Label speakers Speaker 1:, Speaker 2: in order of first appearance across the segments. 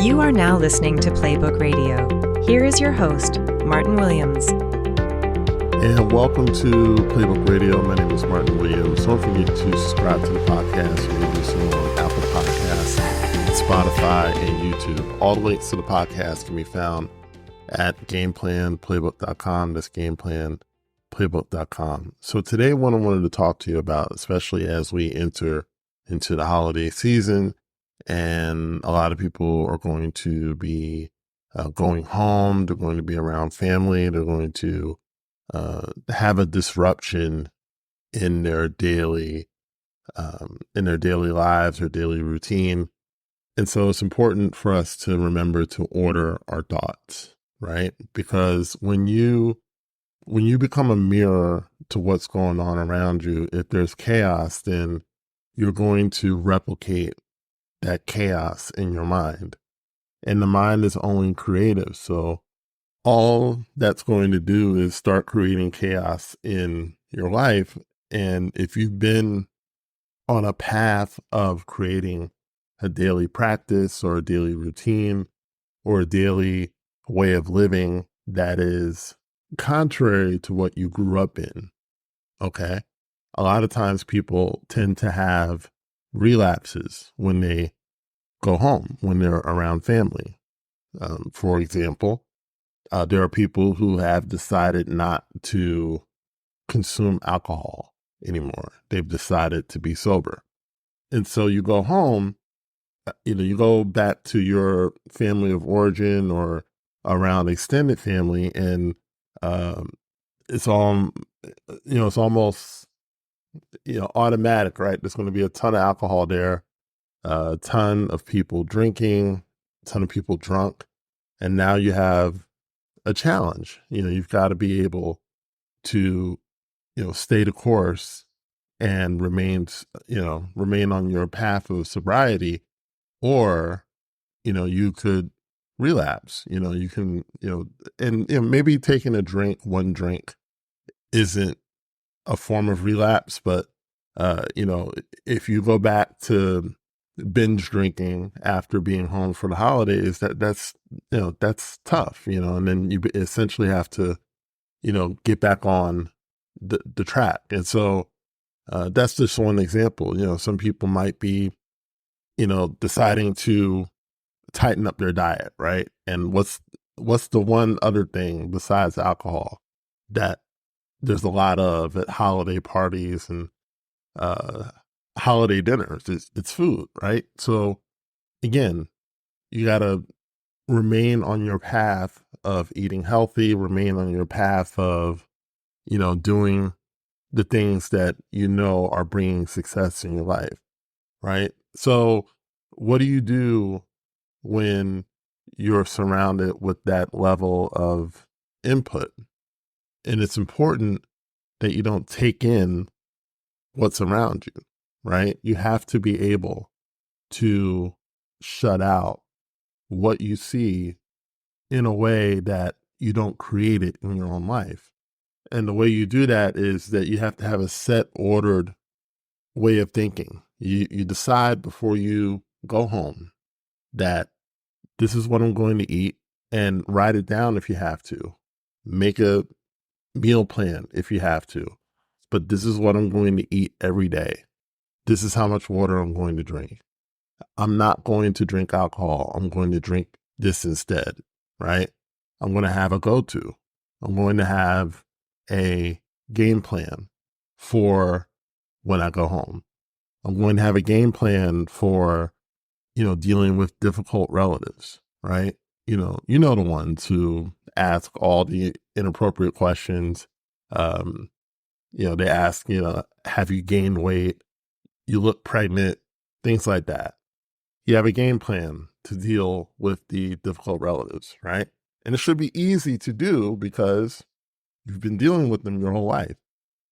Speaker 1: You are now listening to Playbook Radio. Here is your host, Martin Williams.
Speaker 2: And welcome to Playbook Radio. My name is Martin Williams. Don't forget to subscribe to the podcast. You can listen on Apple Podcasts, Spotify, and YouTube. All the links to the podcast can be found at gameplanplaybook.com. That's gameplanplaybook.com. So today what I wanted to talk to you about, especially as we enter into the holiday season, and a lot of people are going to be going home. They're going to be around family. They're going to have a disruption in their daily lives or daily routine. And so it's important for us to remember to order our thoughts, right? Because when you become a mirror to what's going on around you, if there's chaos, then you're going to replicate that chaos in your mind. And the mind is only creative. So all that's going to do is start creating chaos in your life. And if you've been on a path of creating a daily practice or a daily routine or a daily way of living that is contrary to what you grew up in, okay? A lot of times people tend to have relapses when they go home, when they're around family. For example, there are people who have decided not to consume alcohol anymore. They've decided to be sober. And so you go home, you go back to your family of origin or around extended family, and it's all, it's almost, automatic, right? There's going to be a ton of alcohol there, a ton of people drinking, a ton of people drunk. And now you have a challenge. You've got to be able to, stay the course and remain on your path of sobriety, or, you could relapse. You can, and maybe taking one drink isn't a form of relapse, but if you go back to binge drinking after being home for the holidays, that's tough, and then you essentially have to, get back on the track. And so that's just one example. Some people might be, deciding to tighten up their diet, right? And what's the one other thing besides alcohol that there's a lot of at holiday parties and holiday dinners? It's food, right? So again, you got to remain on your path of eating healthy, remain on your path of, doing the things that are bringing success in your life, right? So what do you do when you're surrounded with that level of input? And it's important that you don't take in what's around you, right? You have to be able to shut out what you see in a way that you don't create it in your own life. And the way you do that is that you have to have a set, ordered way of thinking. You decide before you go home that this is what I'm going to eat, and write it down if you have to. Make a meal plan if you have to. But this is what I'm going to eat every day. This is how much water I'm going to drink. I'm not going to drink alcohol. I'm going to drink this instead, right? I'm going to have a go-to. I'm going to have a game plan for when I go home. I'm going to have a game plan for, dealing with difficult relatives, right? The ones who ask all the inappropriate questions. They ask, have you gained weight? You look pregnant, things like that. You have a game plan to deal with the difficult relatives, right? And it should be easy to do because you've been dealing with them your whole life.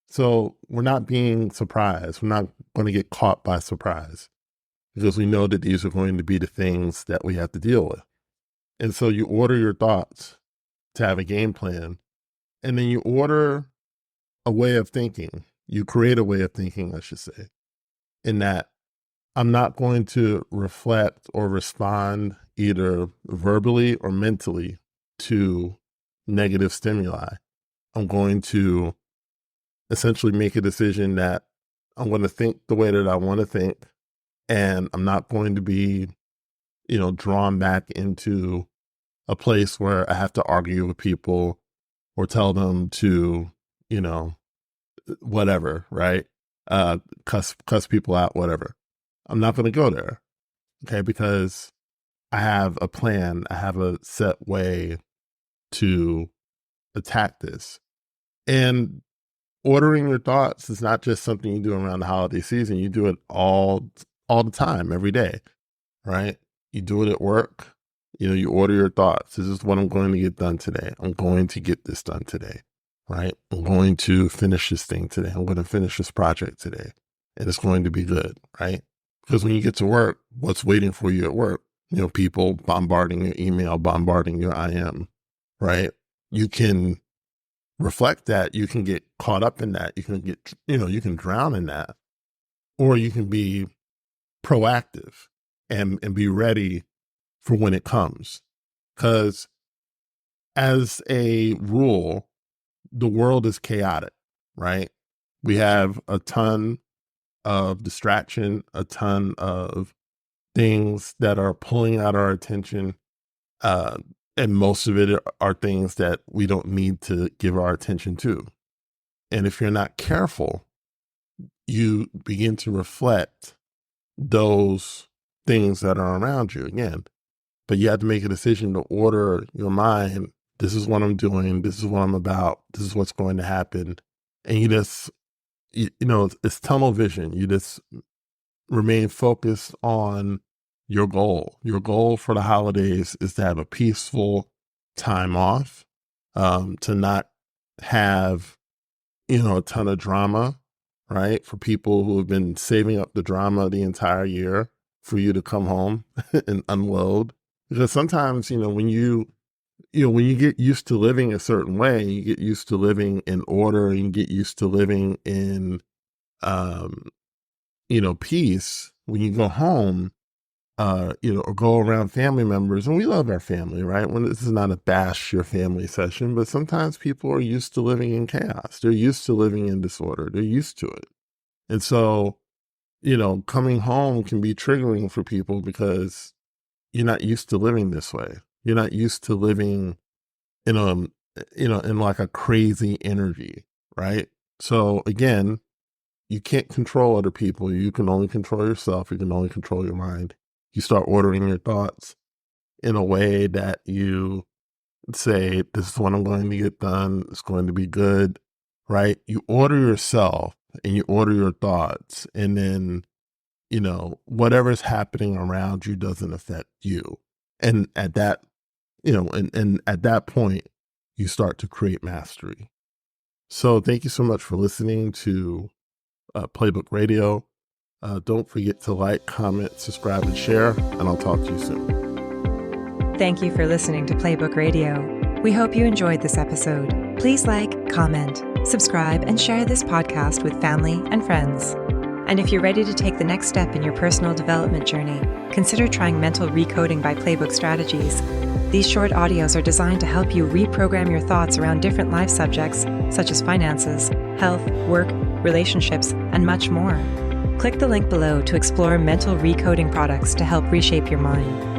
Speaker 2: So we're not being surprised. We're not going to get caught by surprise because we know that these are going to be the things that we have to deal with. And so you order your thoughts to have a game plan, and then you order a way of thinking. You create a way of thinking, I should say, in that I'm not going to reflect or respond either verbally or mentally to negative stimuli. I'm going to essentially make a decision that I'm going to think the way that I want to think, and I'm not going to be, drawn back into a place where I have to argue with people or tell them to, you know, whatever, right? Cuss people out, whatever. I'm not going to go there, okay? Because I have a plan. I have a set way to attack this. And ordering your thoughts is not just something you do around the holiday season. You do it all the time, every day, right? You do it at work. You order your thoughts. This is what I'm going to get done today. I'm going to get this done today, right? I'm going to finish this thing today. I'm going to finish this project today, and it's going to be good, right? Because when you get to work, what's waiting for you at work? People bombarding your email, bombarding your IM, right? You can reflect that. You can get caught up in that. You can get, you can drown in that, or you can be proactive and be ready for when it comes. Because as a rule, the world is chaotic, right? We have a ton of distraction, a ton of things that are pulling out our attention. And most of it are things that we don't need to give our attention to. And if you're not careful, you begin to reflect those things that are around you again. But you have to make a decision to order your mind. This is what I'm doing. This is what I'm about. This is what's going to happen. And you just, it's tunnel vision. You just remain focused on your goal. Your goal for the holidays is to have a peaceful time off, to not have, a ton of drama, right? For people who have been saving up the drama the entire year for you to come home and unload. Because sometimes, when you get used to living a certain way, you get used to living in order, and you get used to living in, peace. When you go home, or go around family members, and we love our family, right? When this is not a bash your family session, but sometimes people are used to living in chaos. They're used to living in disorder. They're used to it. And so, coming home can be triggering for people because you're not used to living this way. You're not used to living in in like a crazy energy, right? So again, you can't control other people. You can only control yourself. You can only control your mind. You start ordering your thoughts in a way that you say, this is what I'm going to get done. It's going to be good, right? You order yourself and you order your thoughts, and then, whatever's happening around you doesn't affect you. And at that, and at that point, you start to create mastery. So thank you so much for listening to Playbook Radio. Don't forget to like, comment, subscribe, and share, and I'll talk to you soon.
Speaker 1: Thank you for listening to Playbook Radio. We hope you enjoyed this episode. Please like, comment, subscribe, and share this podcast with family and friends. And if you're ready to take the next step in your personal development journey, consider trying Mental Recoding by Playbook Strategies. These short audios are designed to help you reprogram your thoughts around different life subjects, such as finances, health, work, relationships, and much more. Click the link below to explore mental recoding products to help reshape your mind.